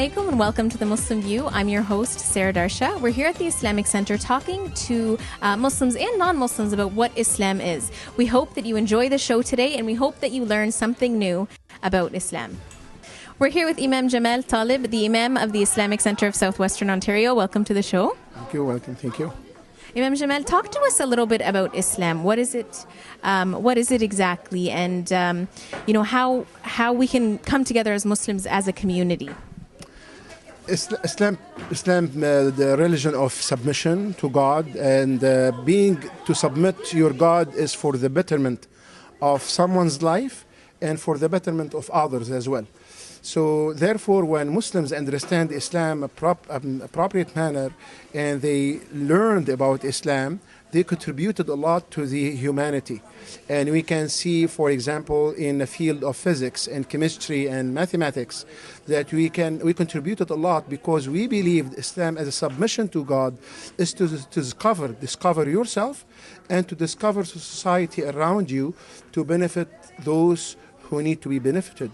alaikum and welcome to The Muslim View. I'm your host, Sarah Darsha. We're here at the Islamic Center talking to Muslims and non-Muslims about what Islam is. We hope that you enjoy the show today and we hope that you learn something new about Islam. We're here with Imam Jamal Talib, the Imam of the Islamic Center of Southwestern Ontario. Welcome to the show. Thank you. Welcome. Thank you. Imam Jamal, talk to us a little bit about Islam. What is it? What is it exactly? And how we can come together as Muslims as a community. Islam, the religion of submission to God, and to submit to your God is for the betterment of someone's life and for the betterment of others as well. So therefore, when Muslims understand Islam appropriate manner and they learned about Islam, they contributed a lot to the humanity. And we can see, for example, in the field of physics and chemistry and mathematics, that we contributed a lot because we believed Islam as a submission to God is to discover yourself and to discover society around you to benefit those who need to be benefited.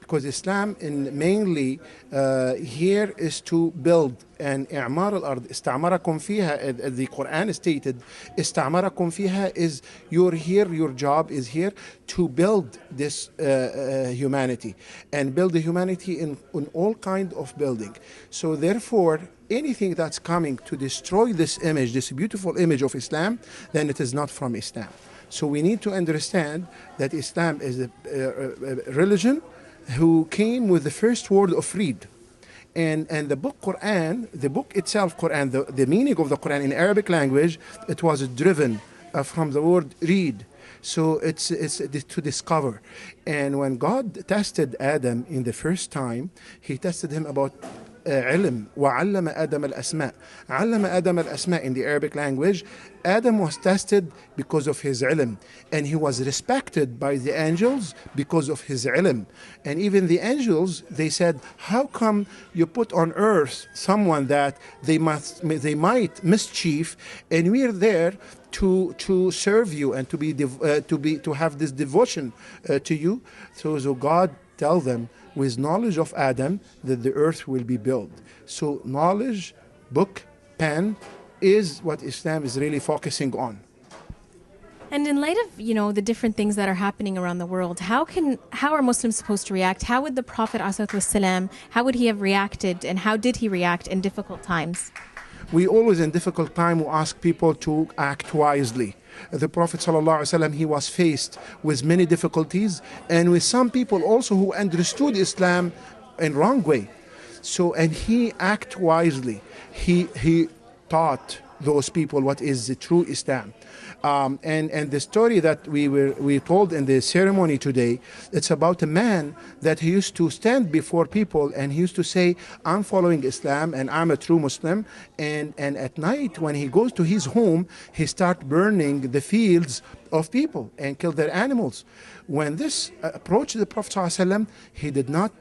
Because Islam mainly here is to build, and إعمار الأرض استعمركم فيها, as the Quran stated, استعمركم فيها is you're here, your job is here to build this humanity and build the humanity in all kind of building. So therefore, anything that's coming to destroy this image, this beautiful image of Islam, then it is not from Islam. So we need to understand that Islam is a religion who came with the first word of read. And the book Quran, the book itself, Quran, the meaning of the Quran in Arabic language, it was driven from the word read. So it's to discover. And when God tested Adam in the first time, he tested him about علم وعلم آدم الأسماء. علم آدم الأسماء in the Arabic language, Adam was tested because of his ilm, and he was respected by the angels because of his ilm. And even the angels, they said, how come you put on earth someone that they might mischief, and we're there to serve you and to have this devotion to you. So God tell them, with knowledge of Adam, that the earth will be built. So knowledge, book, pen, is what Islam is really focusing on. And in light of, the different things that are happening around the world, how are Muslims supposed to react? How would the Prophet ﷺ, how would he have reacted, and how did he react in difficult times? We always in difficult time will ask people to act wisely. The Prophet ﷺ, he was faced with many difficulties and with some people also who understood Islam in wrong way. So, and he acted wisely. He taught those people what is the true Islam. And the story that we told in the ceremony today, it's about a man that he used to stand before people and he used to say, I'm following Islam and I'm a true Muslim. And at night when he goes to his home, he starts burning the fields of people and kill their animals. When this approached the Prophet ﷺ, he did not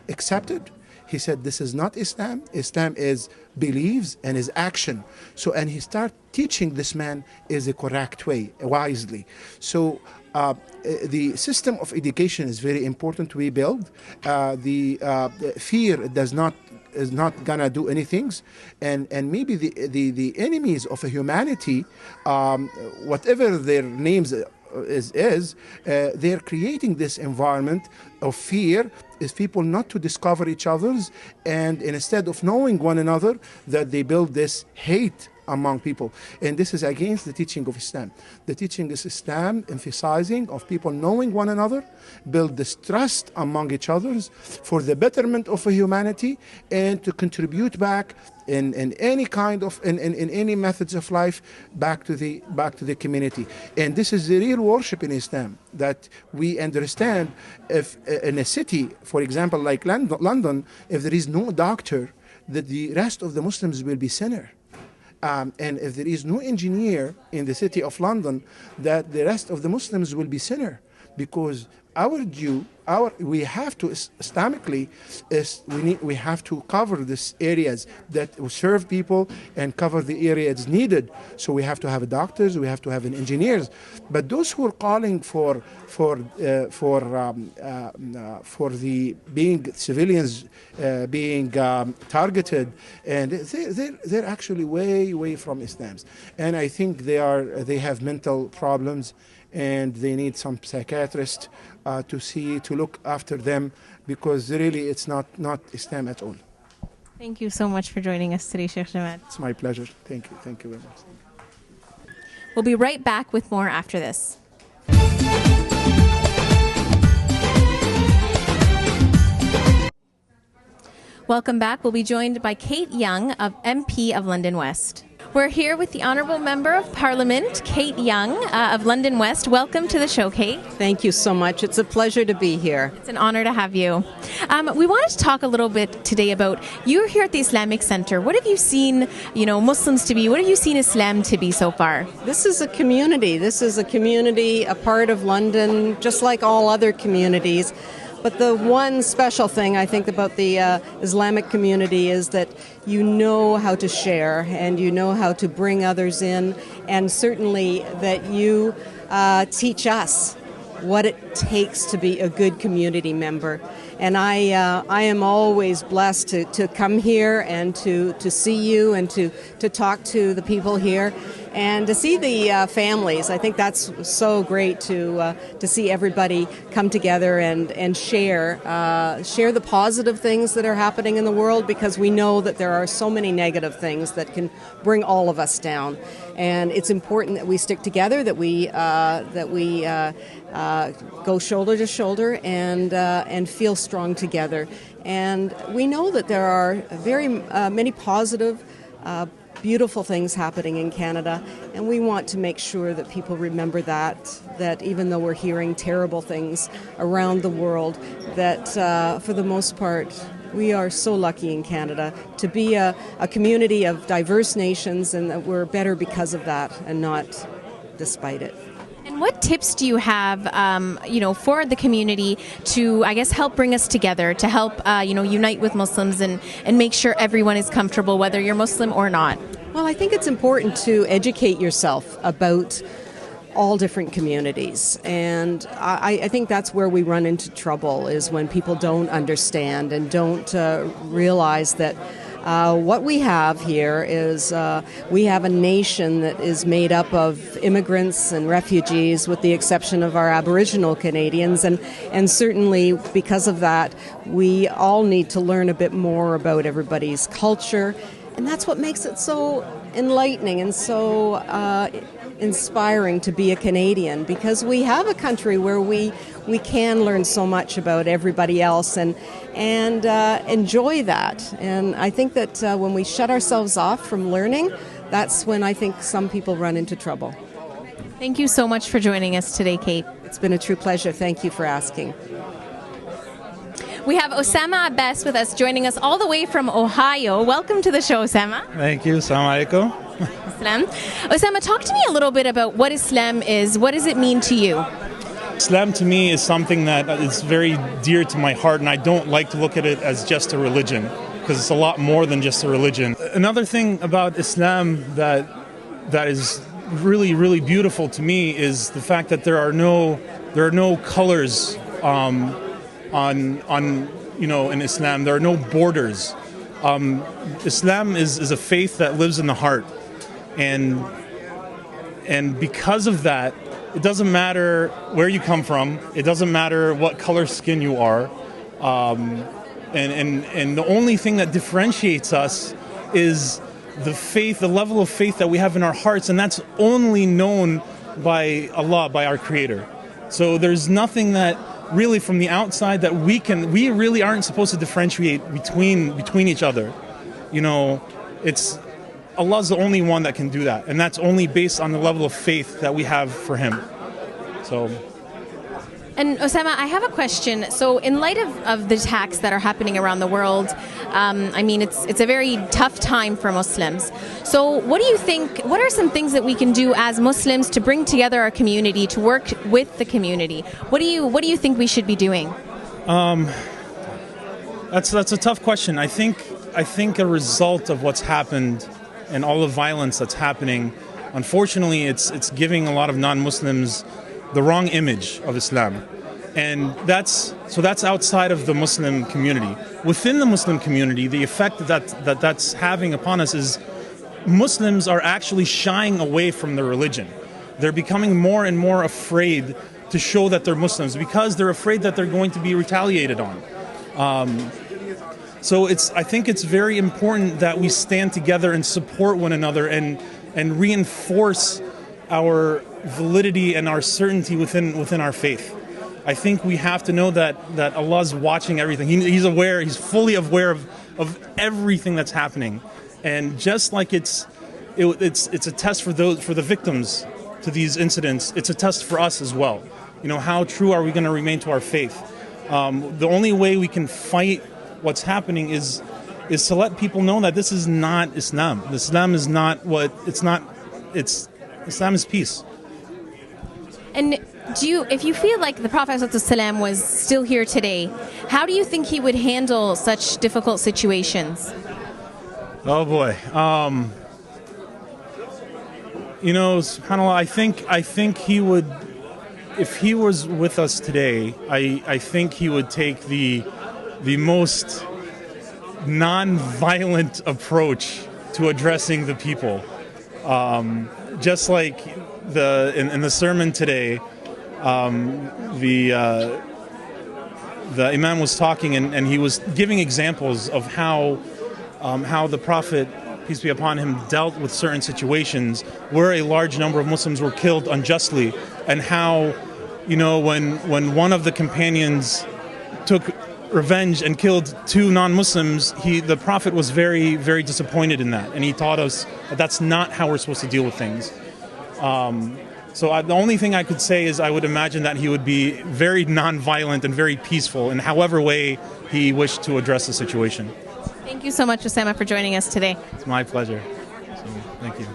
accept it. He said, this is not Islam. Islam is beliefs and is action. So, and he started teaching this man is a correct way, wisely. So the system of education is very important we build. The fear is not gonna do anything, and maybe the enemies of humanity, whatever their names is they're creating this environment of fear, is people not to discover each other's, and instead of knowing one another, that they build this hate among people. And this is against the teaching of Islam. The teaching is Islam emphasizing of people knowing one another, build this trust among each others for the betterment of humanity, and to contribute back in any kind of in any methods of life back to the community. And this is the real worship in Islam, that we understand. If in a city, for example, like London, if there is no doctor, that the rest of the Muslims will be sinner. And if there is no engineer in the city of London, that the rest of the Muslims will be sinner, because our due we have to Islamically we have to cover these areas that will serve people and cover the areas needed. So we have to have doctors, we have to have engineers. But those who are calling for the being civilians being targeted, and they're actually way from Islam. And I think they have mental problems, and they need some psychiatrist to look after them, because really it's not Islam at all. Thank you so much for joining us today, Sheikh Jamaad. It's my pleasure. Thank you very much. We'll be right back with more after this. Welcome back. We'll be joined by Kate Young, of MP of London West. We're here with the Honourable Member of Parliament, Kate Young, of London West. Welcome to the show, Kate. Thank you so much. It's a pleasure to be here. It's an honour to have you. We wanted to talk a little bit today about, you're here at the Islamic Centre. What have you seen, Muslims to be? What have you seen Islam to be so far? This is a community. A part of London, just like all other communities. But the one special thing I think about the Islamic community is that you know how to share and you know how to bring others in, and certainly that you teach us what it takes to be a good community member. And I am always blessed to come here and to see you and to talk to the people here and to see the families. I think that's so great to see everybody come together and share the positive things that are happening in the world, because we know that there are so many negative things that can bring all of us down. And it's important that we stick together, that we go shoulder to shoulder and feel strong together. And we know that there are very many positive, beautiful things happening in Canada, and we want to make sure that people remember that even though we're hearing terrible things around the world, that for the most part we are so lucky in Canada to be a community of diverse nations, and that we're better because of that and not despite it. And what tips do you have, for the community to, I guess, help bring us together, to help, unite with Muslims and make sure everyone is comfortable, whether you're Muslim or not? Well, I think it's important to educate yourself about all different communities. And I think that's where we run into trouble, is when people don't understand and don't realize that what we have here is we have a nation that is made up of immigrants and refugees, with the exception of our Aboriginal Canadians. And certainly because of that, we all need to learn a bit more about everybody's culture. And that's what makes it so enlightening and so inspiring to be a Canadian, because we have a country where we can learn so much about everybody else and enjoy that. And I think that when we shut ourselves off from learning, that's when I think some people run into trouble. Thank you so much for joining us today, Kate. It's been a true pleasure. Thank you for asking. We have Osama Abbas with us, joining us all the way from Ohio. Welcome to the show, Osama. Thank you. Assalamu alaikum. Islam. Osama, talk to me a little bit about what Islam is. What does it mean to you? Islam to me is something that is very dear to my heart, and I don't like to look at it as just a religion, because it's a lot more than just a religion. Another thing about Islam that is really, really beautiful to me is the fact that there are no colors in Islam. There are no borders. Islam is a faith that lives in the heart, and because of that, it doesn't matter where you come from. It doesn't matter what color skin you are, and the only thing that differentiates us is the faith, the level of faith that we have in our hearts, and that's only known by Allah, by our Creator. So there's nothing that really from the outside that we really aren't supposed to differentiate between each other. It's Allah's the only one that can do that, and that's only based on the level of faith that we have for Him. And Osama, I have a question. So in light of the attacks that are happening around the world, it's a very tough time for Muslims. So what do you think, what are some things that we can do as Muslims to bring together our community, to work with the community? What do you think we should be doing? That's a tough question. I think a result of what's happened and all the violence that's happening, unfortunately, it's giving a lot of non-Muslims the wrong image of Islam. And that's outside of the Muslim community. Within the Muslim community, the effect that's having upon us is Muslims are actually shying away from their religion. They're becoming more and more afraid to show that they're Muslims because they're afraid that they're going to be retaliated on. So I think it's very important that we stand together and support one another and reinforce our validity and our certainty within our faith. I think we have to know that Allah's watching everything. He's aware. He's fully aware of everything that's happening, and just like it's a test for the victims to these incidents, it's a test for us as well. How true are we going to remain to our faith? The only way we can fight what's happening is to let people know that this is not Islam. Islam is not Islam is peace. And if you feel like the Prophet ﷺ was still here today, how do you think he would handle such difficult situations? Oh boy. SubhanAllah, I think he would, if he was with us today, I think he would take the most non-violent approach to addressing the people. Just like in the sermon today, the Imam was talking and he was giving examples of how the Prophet, peace be upon him, dealt with certain situations where a large number of Muslims were killed unjustly, and how, when one of the companions took revenge and killed two non-Muslims, the Prophet was very, very disappointed in that, and he taught us that that's not how we're supposed to deal with things. The only thing I could say is I would imagine that he would be very non-violent and very peaceful in however way he wished to address the situation. Thank you so much, Osama, for joining us today. It's my pleasure. Thank you.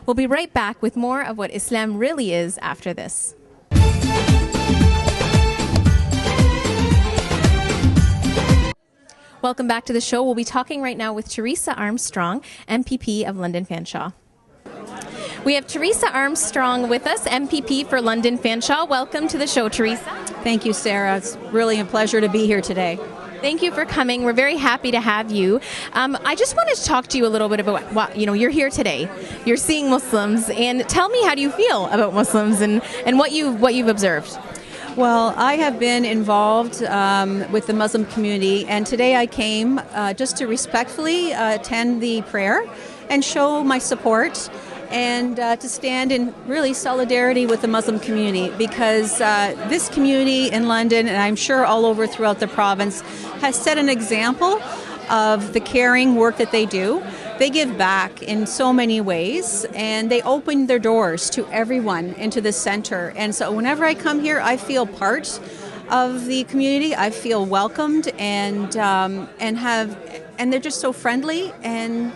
We'll be right back with more of what Islam really is after this. Welcome back to the show. We'll be talking right now with Teresa Armstrong, MPP of London Fanshawe. We have Teresa Armstrong with us, MPP for London Fanshawe. Welcome to the show, Teresa. Thank you, Sarah. It's really a pleasure to be here today. Thank you for coming. We're very happy to have you. I just wanted to talk to you a little bit about what, you're here today. You're seeing Muslims, and tell me, how do you feel about Muslims and what you've observed? Well, I have been involved with the Muslim community, and today I came just to respectfully attend the prayer and show my support and to stand in really solidarity with the Muslim community, because this community in London, and I'm sure all over throughout the province, has set an example of the caring work that they do. They give back in so many ways, and they open their doors to everyone into the center. And so whenever I come here, I feel part of the community. I feel welcomed, and they're just so friendly and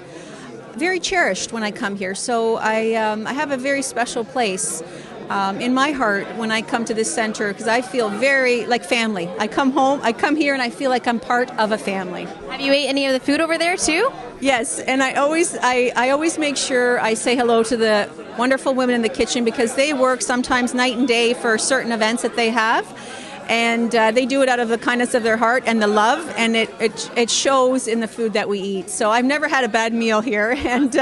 very cherished when I come here. So I have a very special place in my heart when I come to this center, because I feel very like family. I come here and I feel like I'm part of a family. Have you ate any of the food over there too? Yes, and I always make sure I say hello to the wonderful women in the kitchen, because they work sometimes night and day for certain events that they have. And they do it out of the kindness of their heart and the love, and it shows in the food that we eat. So I've never had a bad meal here, and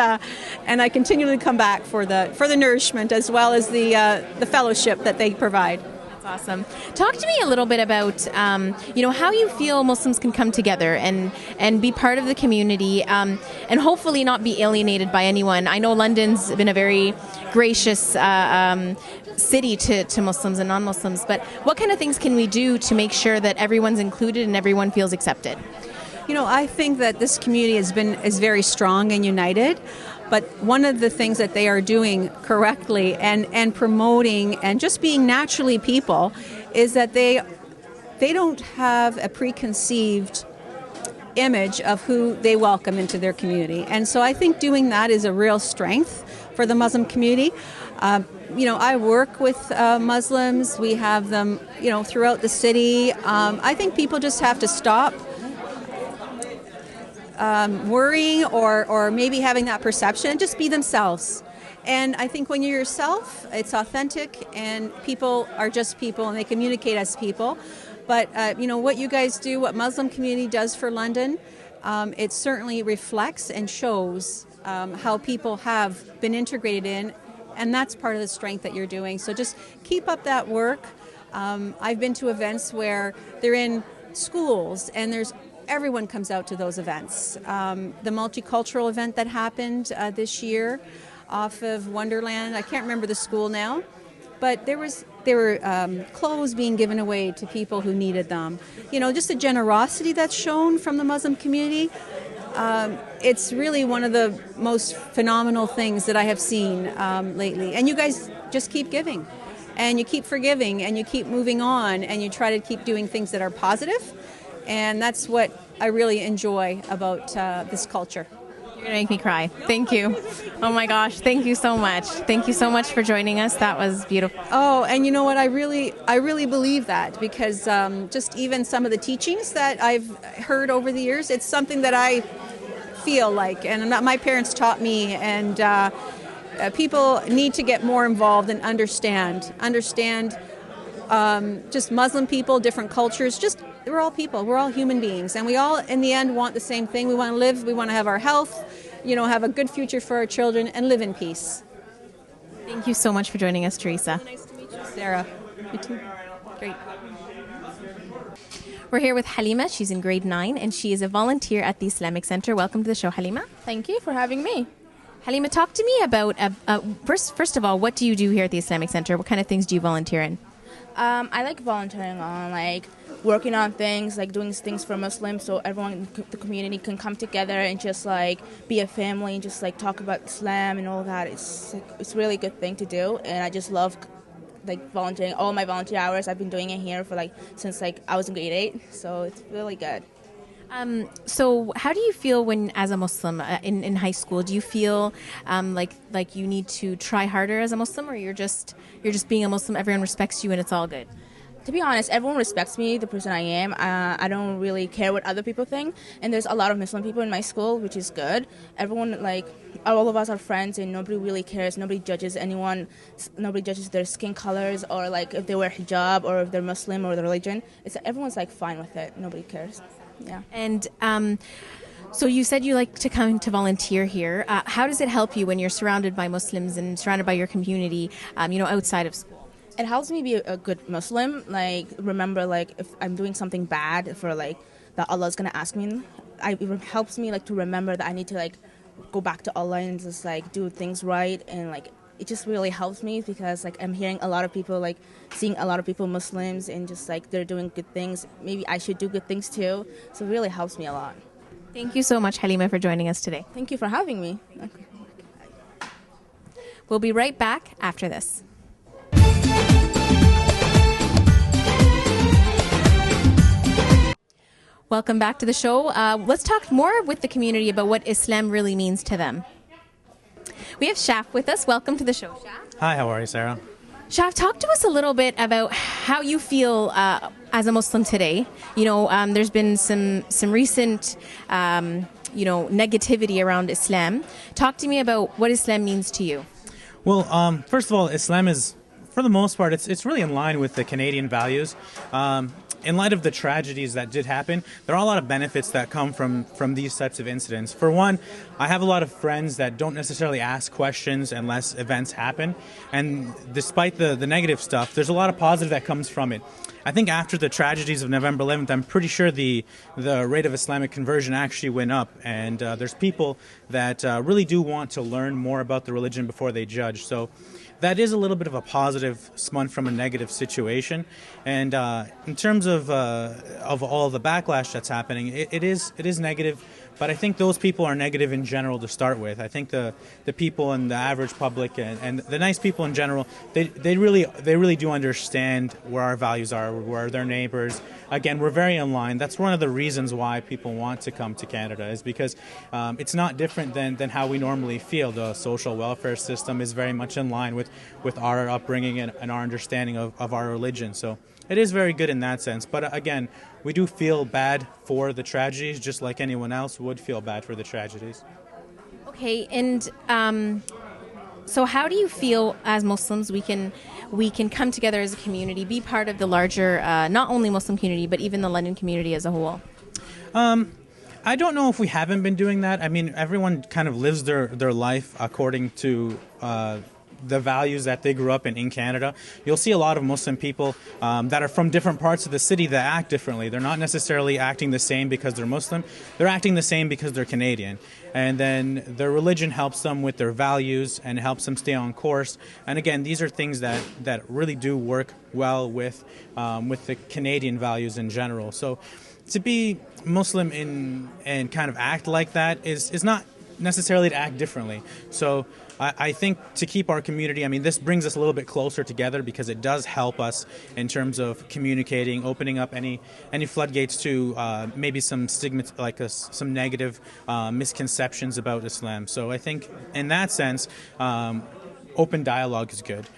I continually come back for the nourishment as well as the fellowship that they provide. That's awesome. Talk to me a little bit about how you feel Muslims can come together and be part of the community, and hopefully not be alienated by anyone. I know London's been a very gracious city to Muslims and non-Muslims, but what kind of things can we do to make sure that everyone's included and everyone feels accepted? I think that this community is very strong and united, but one of the things that they are doing correctly and promoting and just being naturally people is that they don't have a preconceived image of who they welcome into their community. And so I think doing that is a real strength for the Muslim community. I work with Muslims. We have them, throughout the city. I think people just have to stop worrying or maybe having that perception and just be themselves. And I think when you're yourself, it's authentic, and people are just people, and they communicate as people. But, what you guys do, what Muslim community does for London, it certainly reflects and shows how people have been integrated in, and that's part of the strength that you're doing. So just keep up that work. I've been to events where they're in schools, and everyone comes out to those events. The multicultural event that happened this year off of Wonderland, I can't remember the school now, but there were clothes being given away to people who needed them. Just the generosity that's shown from the Muslim community. It's really one of the most phenomenal things that I have seen lately. And you guys just keep giving, and you keep forgiving, and you keep moving on, and you try to keep doing things that are positive. And that's what I really enjoy about this culture. You're going to make me cry. Thank you. Oh my gosh. Thank you so much. Thank you so much for joining us. That was beautiful. Oh, and you know what? I really believe that, because just even some of the teachings that I've heard over the years, it's something that I feel like, and my parents taught me, and people need to get more involved and understand just Muslim people, different cultures, we're all people, we're all human beings, and we all in the end want the same thing. We want to live, we want to have our health, have a good future for our children, and live in peace. Thank you so much for joining us, Teresa. Nice to meet you, Sarah. You too. Great. We're here with Halima. She's in grade 9, and she is a volunteer at the Islamic Center. Welcome to the show, Halima. Thank you for having me. Halima, talk to me about, first of all, what do you do here at the Islamic Center? What kind of things do you volunteer in? I like volunteering on, working on things, doing things for Muslims, so everyone in the community can come together and just, be a family and just, talk about Islam and all that. It's a really good thing to do, and I just love, volunteering. All my volunteer hours, I've been doing it here for, since, I was in grade 8, so it's really good. So how do you feel when, as a Muslim, in high school? Do you feel like you need to try harder as a Muslim, or you're just being a Muslim, everyone respects you and it's all good? To be honest, everyone respects me, the person I am. I don't really care what other people think, and there's a lot of Muslim people in my school, which is good. Everyone, all of us are friends, and nobody really cares. Nobody judges anyone. Nobody judges their skin colors, or if they wear hijab, or if they're Muslim, or their religion. Everyone's fine with it. Nobody cares. Yeah. And so you said you like to come to volunteer here. How does it help you when you're surrounded by Muslims and surrounded by your community, outside of school? It helps me be a good Muslim. Remember, if I'm doing something bad for that Allah's gonna ask me. It helps me to remember that I need to go back to Allah and just do things right, and it just really helps me, because I'm hearing a lot of people seeing a lot of people Muslims, and just they're doing good things. Maybe I should do good things too. So it really helps me a lot. Thank you so much, Halima, for joining us today. Thank you for having me. We'll be right back after this. Welcome back to the show. Let's talk more with the community about what Islam really means to them. We have Shaf with us. Welcome to the show, Shaf. Hi, how are you, Sarah? Shaf, talk to us a little bit about how you feel as a Muslim today. There's been some recent, negativity around Islam. Talk to me about what Islam means to you. Well, first of all, Islam is, for the most part, it's really in line with the Canadian values. In light of the tragedies that did happen, there are a lot of benefits that come from these types of incidents. For one, I have a lot of friends that don't necessarily ask questions unless events happen. And despite the negative stuff, there's a lot of positive that comes from it. I think after the tragedies of November 11th, I'm pretty sure the rate of Islamic conversion actually went up. And there's people that really do want to learn more about the religion before they judge. So that is a little bit of a positive spun from a negative situation. And in terms of all the backlash that's happening, it is negative. But I think those people are negative in general to start with. I think the people in the average public and the nice people in general, they really do understand where our values are, where their neighbors. Again, we're very in line. That's one of the reasons why people want to come to Canada, is because it's not different than how we normally feel. The social welfare system is very much in line with our upbringing and our understanding of our religion. So it is very good in that sense. But again, we do feel bad for the tragedies, just like anyone else would feel bad for the tragedies. Okay, and so how do you feel as Muslims we can come together as a community, be part of the larger, not only Muslim community, but even the London community as a whole? I don't know if we haven't been doing that. I mean, everyone kind of lives their life according to the values that they grew up in Canada. You'll see a lot of Muslim people that are from different parts of the city that act differently. They're not necessarily acting the same because they're Muslim. They're acting the same because they're Canadian. And then their religion helps them with their values and helps them stay on course. And again, these are things that really do work well with the Canadian values in general. So to be Muslim and kind of act like that is not necessarily to act differently. So I think to keep our community, I mean, this brings us a little bit closer together because it does help us in terms of communicating, opening up any floodgates to maybe some stigma, like some negative misconceptions about Islam. So I think in that sense, open dialogue is good.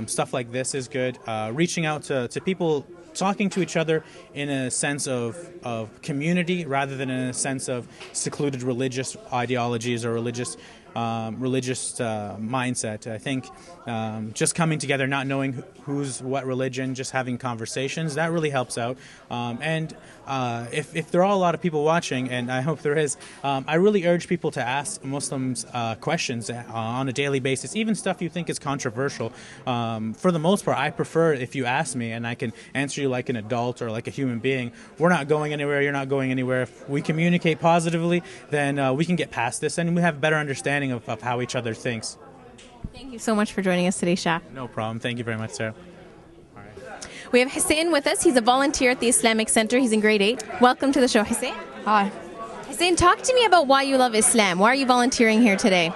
Stuff like this is good. Reaching out to people, talking to each other in a sense of community rather than in a sense of secluded religious ideologies or religious mindset. I think just coming together, not knowing who's what religion, just having conversations, that really helps out. And if there are a lot of people watching, and I hope there is, I really urge people to ask Muslims questions on a daily basis, even stuff you think is controversial. For the most part, I prefer if you ask me and I can answer you like an adult or like a human being. We're not going anywhere, you're not going anywhere. If we communicate positively, then we can get past this and we have a better understanding of how each other thinks. Thank you so much for joining us today, Shah. No problem. Thank you very much, Sarah. All right. We have Hussein with us. He's a volunteer at the Islamic Center. He's in grade 8. Welcome to the show, Hussein. Hi. Hussein, talk to me about why you love Islam. Why are you volunteering here today?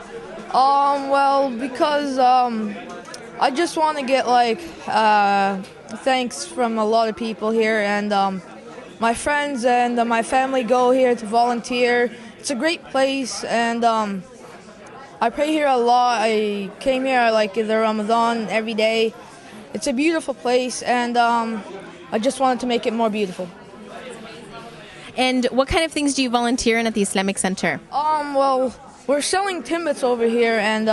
Well, because I just want to get thanks from a lot of people here, and my friends and my family go here to volunteer. It's a great place, and I pray here a lot. I came here like in the Ramadan every day. It's a beautiful place, and I just wanted to make it more beautiful. And what kind of things do you volunteer in at the Islamic Center? Well, we're selling timbits over here, and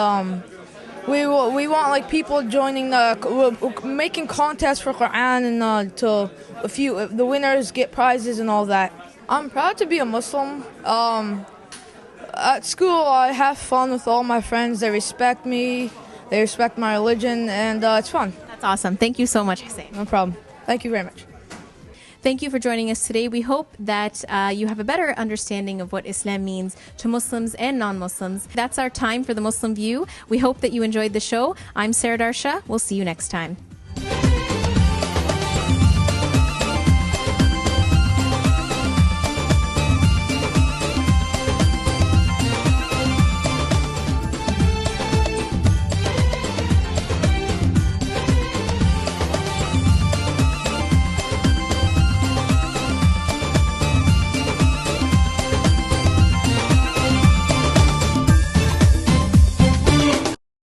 we want like people joining we're making contests for Quran, and the winners get prizes and all that. I'm proud to be a Muslim. At school, I have fun with all my friends. They respect me, they respect my religion, and it's fun. That's awesome. Thank you so much, Hussein. No problem. Thank you very much. Thank you for joining us today. We hope that you have a better understanding of what Islam means to Muslims and non-Muslims. That's our time for the Muslim View. We hope that you enjoyed the show. I'm Sarah Darsha. We'll see you next time.